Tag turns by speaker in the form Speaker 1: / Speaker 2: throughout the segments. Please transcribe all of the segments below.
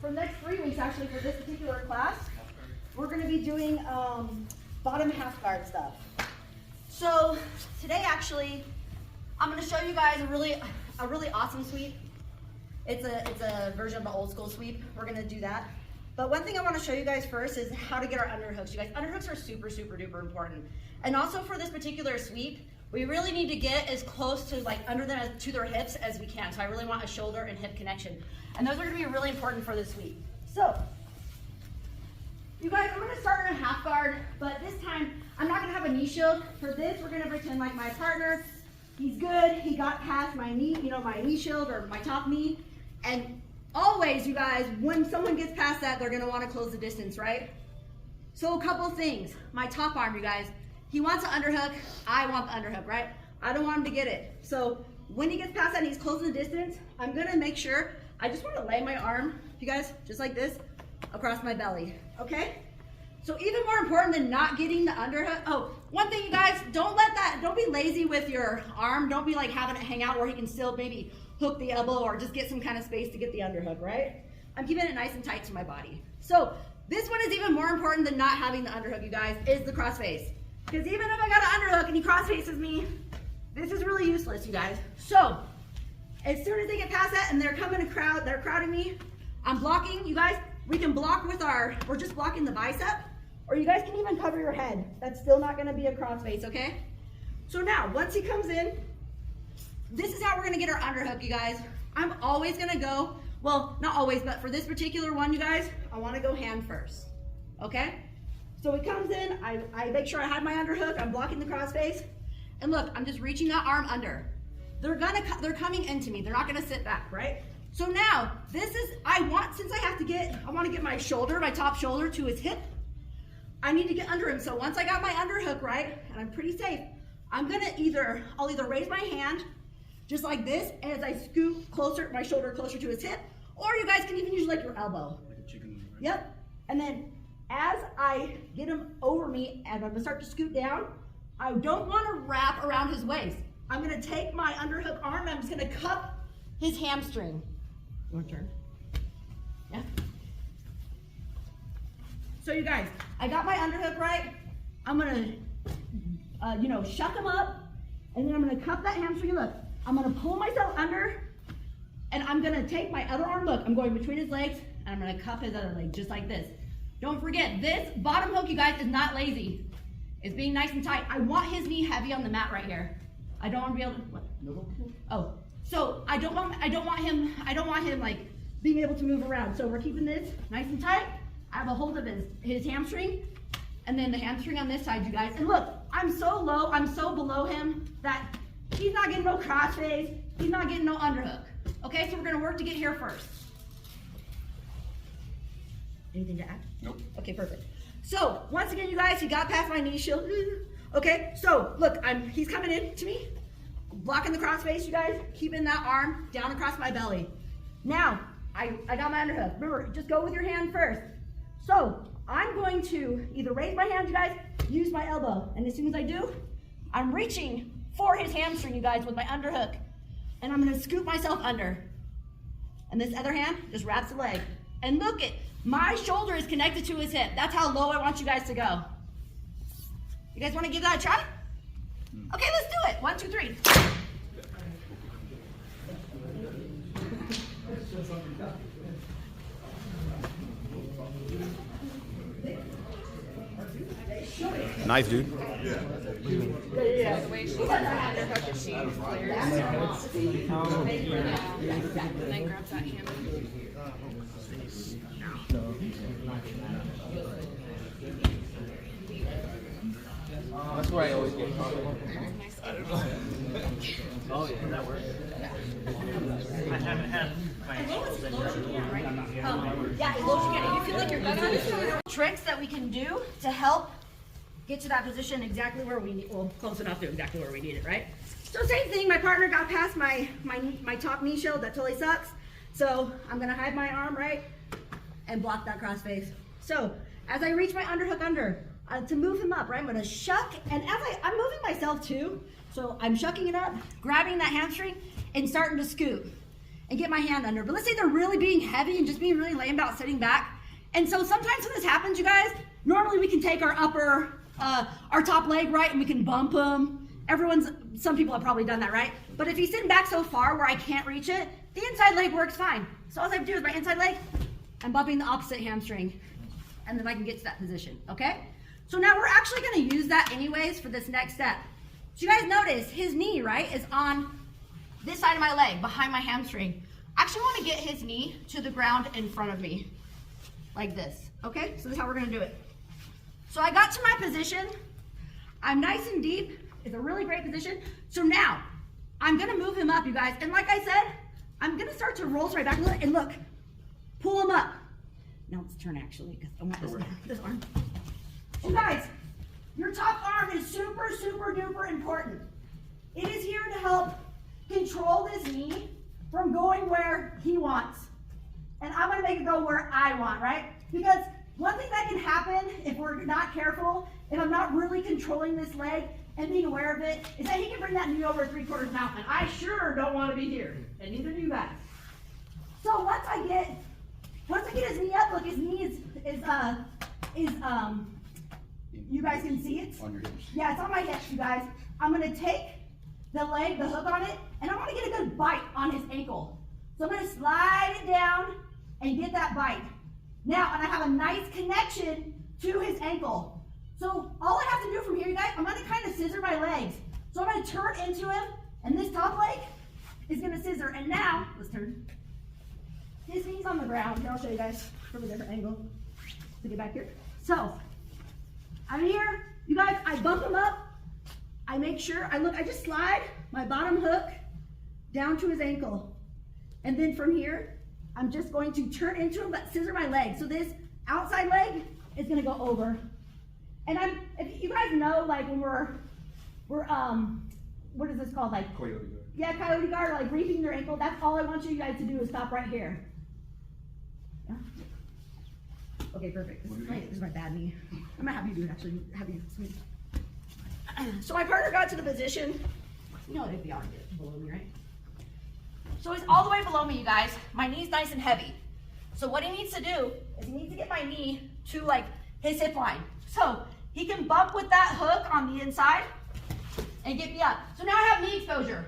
Speaker 1: for the next 3 weeks, actually, for this particular class, we're going to be doing bottom half guard stuff. So today, actually, I'm going to show you guys a really awesome sweep. It's a version of the old school sweep. We're going to do that. But one thing I want to show you guys first is how to get our underhooks. You guys, underhooks are super, super duper important. And also for this particular sweep, we really need to get as close to like under them to their hips as we can. So I really want a shoulder and hip connection. And those are going to be really important for this sweep. So, you guys, I'm going to start in a half guard, but this time I'm not going to have a knee shield. For this, we're going to pretend like my partner, he's good. He got past my knee, my knee shield or my top knee. And always, you guys, when someone gets past that, they're going to want to close the distance, right? So a couple things. My top arm, you guys, he wants an underhook. I want the underhook, right? I don't want him to get it. So when he gets past that and he's closing the distance, I'm going to make sure, I just want to lay my arm, you guys, just like this, across my belly, okay? So even more important than not getting the underhook, oh, one thing, you guys, don't be lazy with your arm. Don't be like having it hang out where he can still maybe hook the elbow or just get some kind of space to get the underhook, right? I'm keeping it nice and tight to my body. So this one is even more important than not having the underhook, you guys, is the cross face. Because even if I got an underhook and he cross faces me, this is really useless, you guys. So as soon as they get past that and they're crowding me, I'm blocking, you guys. We can block with we're just blocking the bicep, or you guys can even cover your head. That's still not gonna be a cross face, okay? So now, once he comes in, this is how we're gonna get our underhook, you guys. I'm always gonna go, well, not always, but for this particular one, you guys, I wanna go hand first, okay? So he comes in, I make sure I have my underhook, I'm blocking the cross face, and look, I'm just reaching that arm under. They're coming into me, they're not gonna sit back, right? So now, I want to get my shoulder, my top shoulder to his hip, I need to get under him. So once I got my underhook right, and I'm pretty safe, I'll either raise my hand, just like this, as I scoot my shoulder closer to his hip, or you guys can even use like your elbow.
Speaker 2: Like a chicken wing, right?
Speaker 1: Yep. And then as I get him over me and I'm gonna start to scoot down, I don't wanna wrap around his waist. I'm gonna take my underhook arm and I'm just gonna cup his hamstring. You wanna turn? Yeah. So you guys, I got my underhook right. I'm gonna, shuck him up, and then I'm gonna cup that hamstring. Look, I'm gonna pull myself under, and I'm gonna take my other arm. Look, I'm going between his legs, and I'm gonna cup his other leg, just like this. Don't forget, this bottom hook, you guys, is not lazy. It's being nice and tight. I want his knee heavy on the mat right here. I don't want to be able to, what?
Speaker 2: No.
Speaker 1: Oh, so I don't want him like being able to move around. So we're keeping this nice and tight. I have a hold of his hamstring, and then the hamstring on this side, you guys. And look, I'm so low, I'm so below him that he's not getting no cross face, he's not getting no underhook. Okay, so we're gonna work to get here first. Anything to add?
Speaker 2: Nope.
Speaker 1: Okay, perfect. So once again, you guys, he got past my knee shield. Okay, so look, he's coming in to me, blocking the cross face, you guys, keeping that arm down across my belly. Now, I got my underhook. Remember, just go with your hand first. So I'm going to either raise my hand, you guys, use my elbow, and as soon as I do, I'm reaching for his hamstring, you guys, with my underhook, and I'm gonna scoop myself under. And this other hand just wraps the leg. And look, my shoulder is connected to his hip. That's how low I want you guys to go. You guys wanna give that a try? Okay, let's do it. 1, 2, 3.
Speaker 2: Nice, dude.
Speaker 1: Yeah.
Speaker 3: The way she does her underhook is she clears and then grabs that hand.
Speaker 4: That's where I always get caught.
Speaker 5: Oh yeah, that works. I haven't had my ankles in
Speaker 1: Yeah, as low as you can. If you feel like you're good, tricks that we can do to help get to that position exactly where we need, well, close enough to exactly where we need it, right? So same thing, my partner got past my top knee shield, that totally sucks. So I'm gonna hide my arm, right? And block that cross face. So as I reach my underhook under, to move him up, right? I'm gonna shuck, and as I'm moving myself too, so I'm shucking it up, grabbing that hamstring, and starting to scoot. and get my hand under. But let's say they're really being heavy and just being really lame about sitting back. And so sometimes when this happens, you guys, normally we can take our our top leg, right, and we can bump them. Some people have probably done that, right? But if he's sitting back so far where I can't reach it, the inside leg works fine. So all I have to do is my inside leg, I'm bumping the opposite hamstring, and then I can get to that position, okay? So now we're actually gonna use that anyways for this next step. So you guys notice his knee, right, is on this side of my leg, behind my hamstring. I actually wanna get his knee to the ground in front of me, like this, okay? So this is how we're gonna do it. So I got to my position. I'm nice and deep. It's a really great position. So now, I'm gonna move him up, you guys. And like I said, I'm gonna start to roll right back and look, pull him up. Now let's turn actually, because I want this arm. You guys, your top arm is super, super duper important. It is here to help control this knee from going where he wants. And I'm gonna make it go where I want, right? Because one thing that can happen if we're not careful, if I'm not really controlling this leg and being aware of it, is that he can bring that knee over 3/4 mountain. And I sure don't want to be here, and neither do you guys. So once I get his knee up, look, his knee is you guys can see it?
Speaker 2: On your hips.
Speaker 1: Yeah, it's on my hips, you guys. I'm gonna take the leg, the hook on it, and I want to get a good bite on his ankle. So I'm gonna slide it down and get that bite. Now, and I have a nice connection to his ankle. So all I have to do from here, you guys, I'm gonna kind of scissor my legs. So I'm gonna turn into him, and this top leg is gonna scissor. And now, let's turn. His knee's on the ground. Here, I'll show you guys from a different angle. To get back here. So, I'm here, you guys, I bump him up. I make sure, I just slide my bottom hook down to his ankle. And then from here, I'm just going to turn into him, but scissor my leg. So this outside leg is gonna go over. And if you guys know, like when we're what is this called? Like
Speaker 2: Coyote guard.
Speaker 1: Yeah, coyote guard, or like reaping your ankle. That's all I want you guys to do is stop right here. Yeah. Okay, perfect. This is my bad knee. I'm gonna have you do it actually. Have you swing. So my partner got to the position. You know it'd be on below me, right? So he's all the way below me, you guys. My knee's nice and heavy. So what he needs to do is he needs to get my knee to like his hip line. So he can bump with that hook on the inside and get me up. So now I have knee exposure.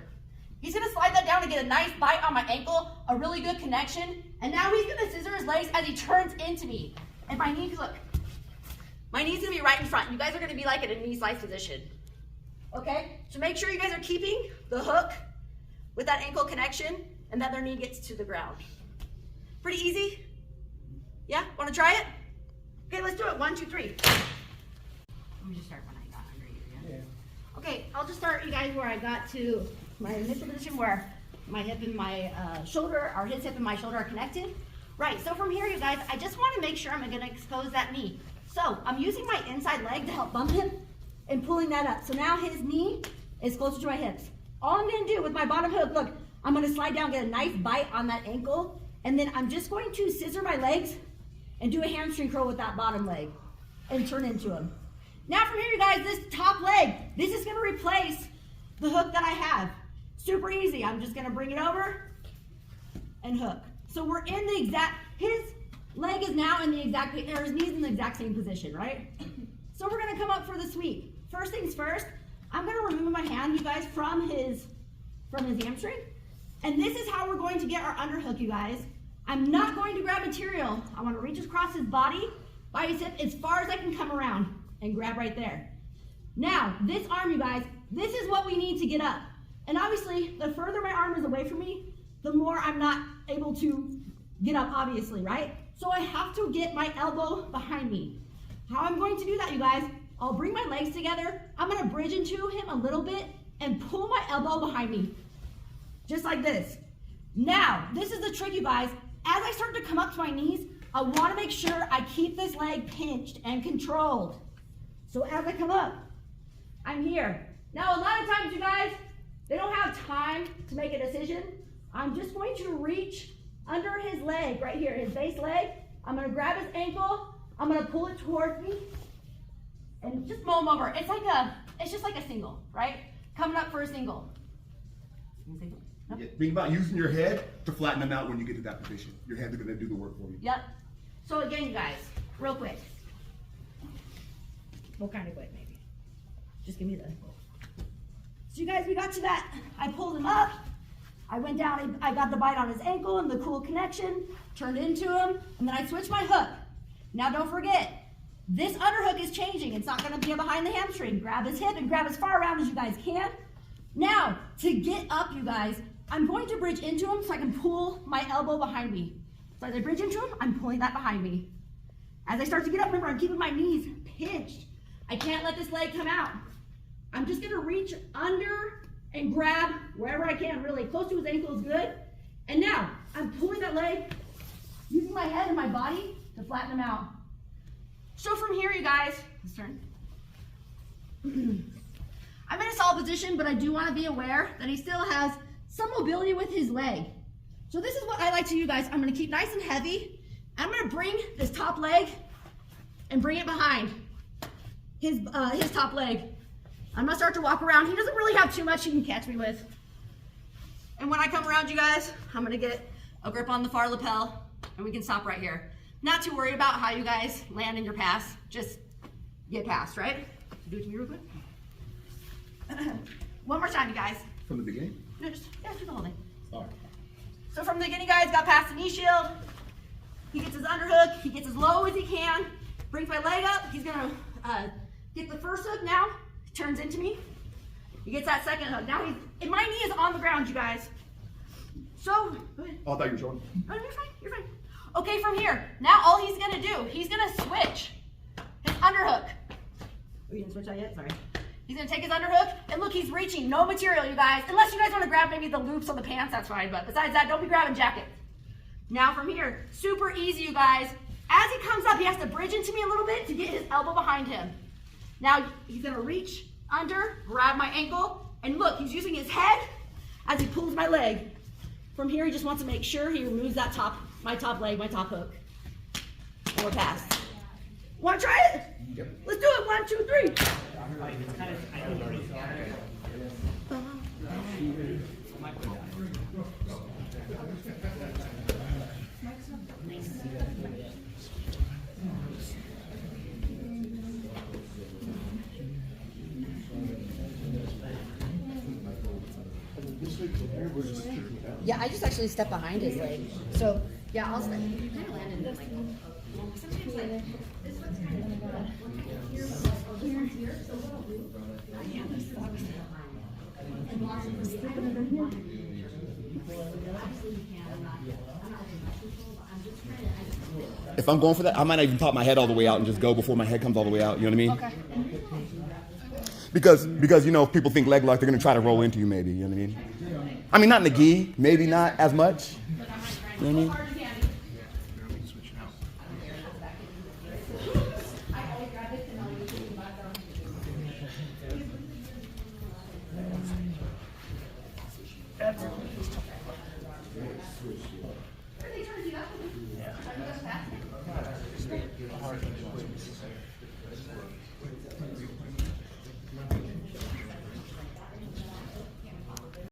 Speaker 1: He's gonna slide that down to get a nice bite on my ankle, a really good connection. And now he's gonna scissor his legs as he turns into me. And my knee, look, my knee's gonna be right in front. You guys are gonna be like in a knee slice position. Okay, so make sure you guys are keeping the hook with that ankle connection and that their knee gets to the ground. Pretty easy? Yeah, wanna try it? Okay, let's do it, 1, 2, 3. Let me just start when I got under you, yeah? Okay, I'll just start, you guys, where I got to my initial position where my hip and my shoulder, or his hip and my shoulder are connected. Right, so from here, you guys, I just wanna make sure I'm gonna expose that knee. So I'm using my inside leg to help bump him and pulling that up. So now his knee is closer to my hips. All I'm gonna do with my bottom hook, look, I'm gonna slide down, get a nice bite on that ankle, and then I'm just going to scissor my legs and do a hamstring curl with that bottom leg and turn into him. Now from here, you guys, this top leg, this is gonna replace the hook that I have. Super easy, I'm just gonna bring it over and hook. So we're in the exact, his leg is now in the exact, or his knee's in the exact same position, right? So we're gonna come up for the sweep. First things first, I'm gonna remove my hand, you guys, from his hamstring. And this is how we're going to get our underhook, you guys. I'm not going to grab material. I wanna reach across his body, by his hip, as far as I can come around and grab right there. Now, this arm, you guys, this is what we need to get up. And obviously, the further my arm is away from me, the more I'm not able to get up, obviously, right? So I have to get my elbow behind me. How I'm going to do that, you guys, I'll bring my legs together, I'm gonna bridge into him a little bit and pull my elbow behind me, just like this. Now, this is the trick, you guys. As I start to come up to my knees, I wanna make sure I keep this leg pinched and controlled. So as I come up, I'm here. Now, a lot of times, you guys, they don't have time to make a decision. I'm just going to reach under his leg, right here, his base leg. I'm gonna grab his ankle, I'm gonna pull it towards me, and just mow him over. It's just like a single, right? Coming up for a single.
Speaker 2: Yeah, think about using your head to flatten them out when you get to that position. Your hands are gonna do the work for you.
Speaker 1: Yep. So again, you guys, real quick. Well, kind of quick, maybe. Just give me the. So you guys, we got to that. I pulled him up. I went down, I got the bite on his ankle and the cool connection, turned into him, and then I switched my hook. Now don't forget, this underhook is changing. It's not gonna be behind the hamstring. Grab his hip and grab as far around as you guys can. Now, to get up, you guys, I'm going to bridge into him so I can pull my elbow behind me. So as I bridge into him, I'm pulling that behind me. As I start to get up, remember, I'm keeping my knees pinched. I can't let this leg come out. I'm just gonna reach under and grab wherever I can, really. Close to his ankle is good. And now, I'm pulling that leg, using my head and my body to flatten him out. So from here, you guys, let's turn. I'm in a solid position, but I do want to be aware that he still has some mobility with his leg. So this is what I like to do, guys. I'm going to keep nice and heavy. I'm going to bring this top leg and bring it behind his top leg. I'm going to start to walk around. He doesn't really have too much he can catch me with. And when I come around, you guys, I'm going to get a grip on the far lapel, and we can stop right here. Not too worried about how you guys land in your pass. Just get past, right? Do it to me real quick. One more time, you guys.
Speaker 2: From the beginning?
Speaker 1: No, just, yeah, do the whole thing.
Speaker 2: All right.
Speaker 1: So from the beginning, guys, got past the knee shield. He gets his underhook. He gets as low as he can. Brings my leg up. He's gonna get the first hook now. Turns into me. He gets that second hook. Now and my knee is on the ground, you guys. So, go ahead.
Speaker 2: Oh, I thought you were showing.
Speaker 1: Oh, you're fine, you're fine. Okay, from here, now all he's gonna do, he's gonna switch his underhook. Oh, you didn't switch that yet? Sorry. He's gonna take his underhook, and look, he's reaching, no material, you guys. Unless you guys wanna grab maybe the loops on the pants, that's fine, but besides that, don't be grabbing jacket. Now from here, super easy, you guys. As he comes up, he has to bridge into me a little bit to get his elbow behind him. Now, he's gonna reach under, grab my ankle, and look, he's using his head as he pulls my leg. From here, he just wants to make sure he removes that my top leg, my top hook. And we're past. Wanna try it?
Speaker 2: Yep.
Speaker 1: Let's do it, 1, 2, 3. Yeah, I just actually stepped behind his leg. So, yeah, I'll step. You kind of landed in like, sometimes like, this looks kind of here, so what I'll do, I have this box and watch it from the end of here.
Speaker 2: If I'm going for that, I might not even pop my head all the way out and just go before my head comes all the way out. You know what I mean?
Speaker 1: Okay.
Speaker 2: Because you know, if people think leg lock, they're gonna try to roll into you maybe. You know what I mean? I mean, not in the gi, maybe not as much. You know what I mean?